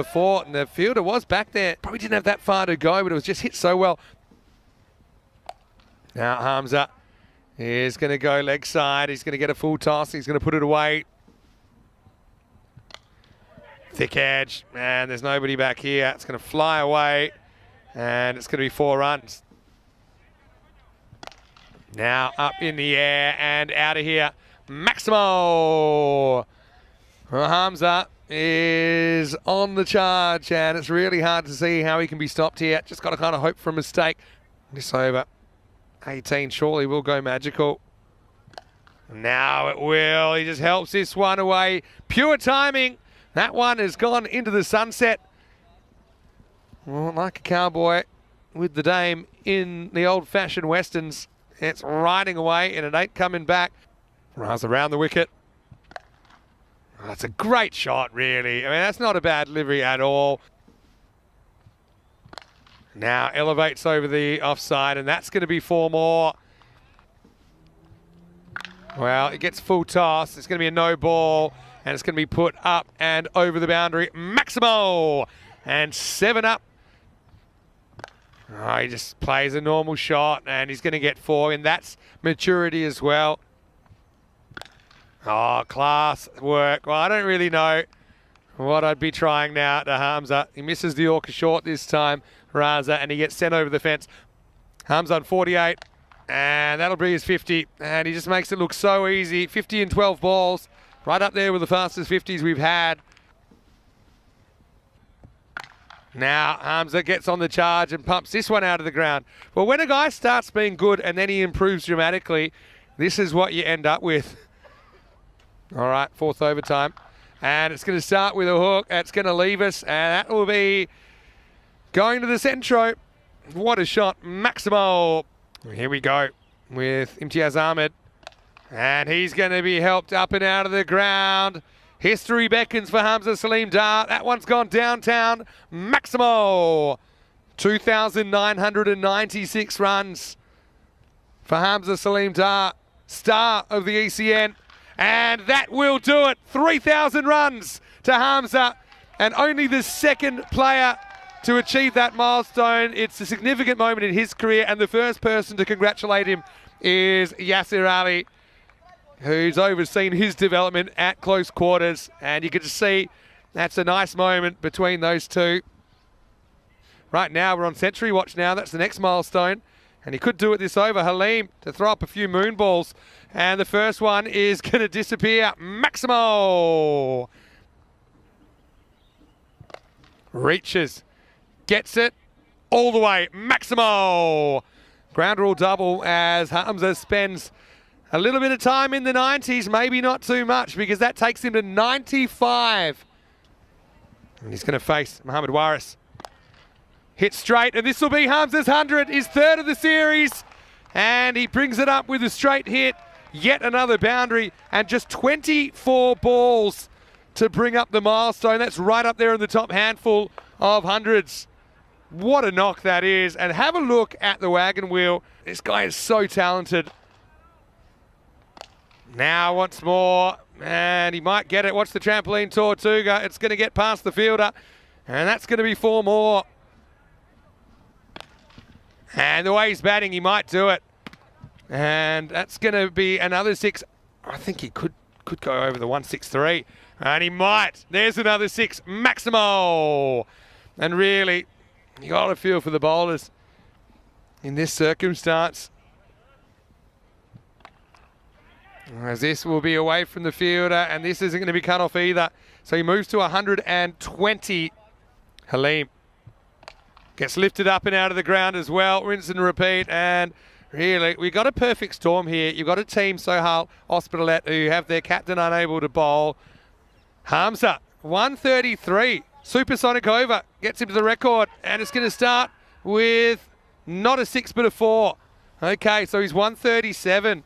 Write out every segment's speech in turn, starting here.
before, and the fielder was back there. Probably didn't have that far to go, but it was just hit so well. Now Hamza is going to go leg side. He's going to get a full toss. He's going to put it away. Thick edge, and there's nobody back here. It's going to fly away, and it's going to be 4 runs. Now up in the air and out of here. Maximo! Hamza is on the charge, and it's really hard to see how he can be stopped here. Just got to kind of hope for a mistake. This over 18 surely will go magical. Now it will. He just helps this one away. Pure timing. That one has gone into the sunset. Well, like a cowboy with the dame in the old-fashioned westerns. It's riding away, and it ain't coming back. Runs around the wicket. Oh, that's a great shot, really. I mean, that's not a bad delivery at all. Now elevates over the offside, and that's going to be 4 more. Well, it gets full toss. It's going to be a no ball, and it's going to be put up and over the boundary. Maximo! And 7 up. Oh, he just plays a normal shot, and he's going to get 4, and that's maturity as well. Oh, class work. Well, I don't really know what I'd be trying now to Hamza. He misses the Yorker short this time, Raza, and he gets sent over the fence. Hamza on 48, and that'll be his 50, and he just makes it look so easy. 50 and 12 balls, right up there with the fastest 50s we've had. Now Hamza gets on the charge and pumps this one out of the ground. Well, when a guy starts being good and then he improves dramatically, this is what you end up with. All right, 4th overtime. And it's going to start with a hook. That's going to leave us, and that will be going to the centro. What a shot. Maximo. Here we go with Imtiaz Ahmed. And he's going to be helped up and out of the ground. History beckons for Hamza Salim Dar. That one's gone downtown. Maximo. 2,996 runs for Hamza Salim Dar, star of the ECN. And that will do it. 3,000 runs to Hamza, and only the 2nd player to achieve that milestone. It's a significant moment in his career, and the first person to congratulate him is Yasir Ali, who's overseen his development at close quarters, and you can just see that's a nice moment between those two. Right now we're on century watch now. That's the next milestone, and he could do it this over. Halim to throw up a few moon balls, and the first one is going to disappear. Maximo reaches, gets it all the way. Maximo ground rule double as Hamza spends a little bit of time in the 90s, maybe not too much, because that takes him to 95. And he's going to face Mohamed Waris. Hit straight, and this will be Hamza's 100, his 3rd of the series. And he brings it up with a straight hit. Yet another boundary, and just 24 balls to bring up the milestone. That's right up there in the top handful of hundreds. What a knock that is. And have a look at the wagon wheel. This guy is so talented. Now once more, and he might get it. Watch the trampoline Tortuga. It's going to get past the fielder, and that's going to be 4 more. And the way he's batting, he might do it. And that's going to be another 6. I think he could go over the 163. And he might. There's another 6. Maximo. And really, you got to feel for the bowlers in this circumstance, as this will be away from the fielder, and this isn't going to be cut off either. So he moves to 120. Halim gets lifted up and out of the ground as well. Rinse and repeat. And really, we got a perfect storm here. You've got a team, Sohail Hospitalet, who have their captain unable to bowl. Hamza, 133. Supersonic over. Gets him to the record. And it's going to start with not a 6, but a 4. Okay, so he's 137.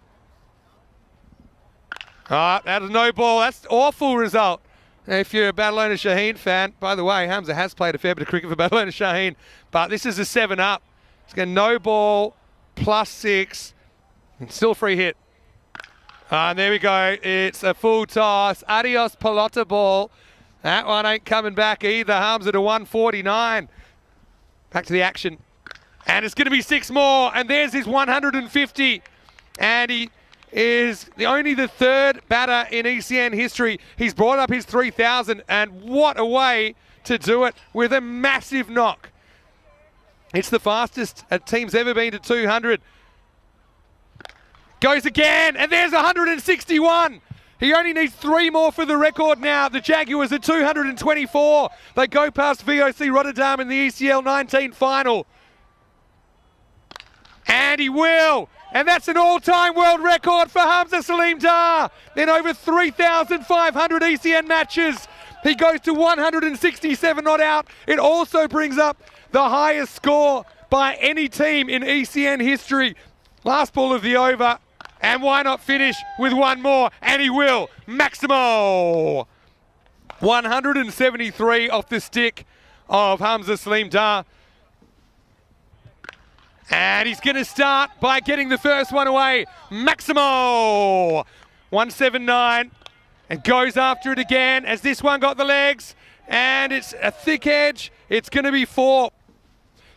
That is no ball. That's an awful result. If you're a Badalona Shaheen fan, by the way, Hamza has played a fair bit of cricket for Badalona Shaheen, but this is a 7 up. It's going to no ball, +6, and still free hit. And there we go. It's a full toss. Adios Pelota ball. That one ain't coming back either. Hamza to 149. Back to the action. And it's going to be 6 more. And there's his 150. And he is only the 3rd batter in ECN history. He's brought up his 3,000. And what a way to do it with a massive knock. It's the fastest a team's ever been to 200. Goes again. And there's 161. He only needs 3 more for the record now. The Jaguars are 224. They go past VOC Rotterdam in the ECL 19 final. And he will. And that's an all-time world record for Hamza Salim Dar. In over 3,500 ECN matches, he goes to 167 not out. It also brings up the highest score by any team in ECN history. Last ball of the over. And why not finish with 1 more? And he will. Maximo. 173 off the stick of Hamza Salim Dar. And he's going to start by getting the first one away. Maximo. 179. And goes after it again as this one got the legs. And it's a thick edge. It's going to be 4.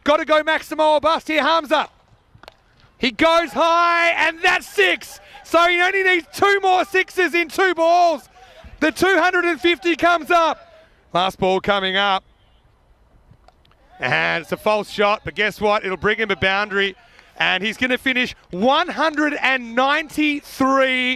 Got to go Maximo or bust here, Hamza. He goes high, and that's 6. So he only needs 2 more 6s in 2 balls. The 250 comes up. Last ball coming up. And it's a false shot, but guess what? It'll bring him a boundary. And he's going to finish 193